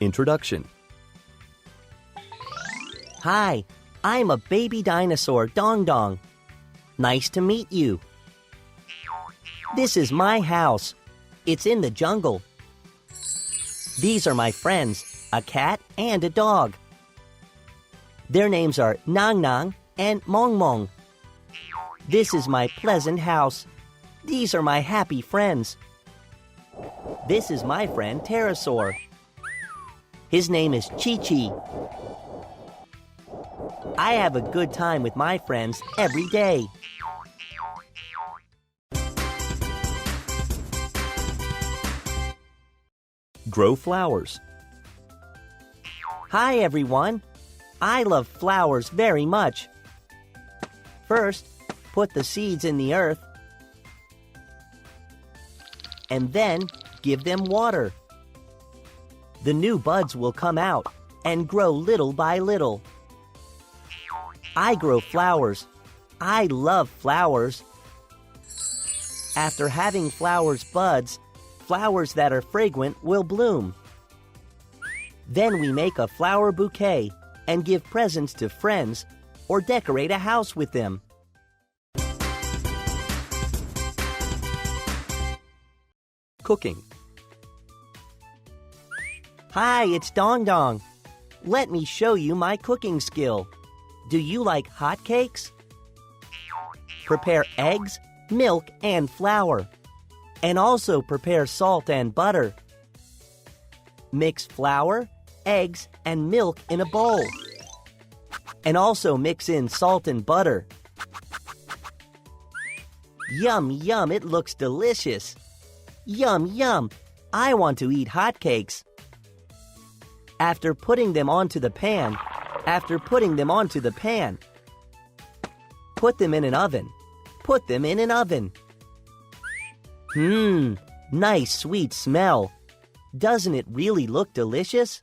Introduction. Hi, I'm a baby dinosaur, Dongdong. Nice to meet you. This is my house. It's in the jungle. These are my friends, a cat and a dog. Their names are Nang Nang and Mong Mong. This is my pleasant house. These are my happy friends. This is my friend Pterosaur. His name is Chi Chi. I have a good time with my friends every day. Grow flowers. Hi everyone. I love flowers very much. First, put the seeds in the earth and then give them water. The new buds will come out and grow little by little. I grow flowers. I love flowers. After having flowers buds, flowers that are fragrant will bloom. Then we make a flower bouquet and give presents to friends or decorate a house with them. Cooking. Hi, it's Dongdong. Let me show you my cooking skill. Do you like hot cakes? Prepare eggs, milk, and flour. And also prepare salt and butter. Mix flour, eggs, and milk in a bowl. And also mix in salt and butter. Yum, yum, it looks delicious. Yum, yum, I want to eat hotcakes. After putting them onto the pan, put them in an oven. Put them in an oven. Nice sweet smell. Doesn't it really look delicious?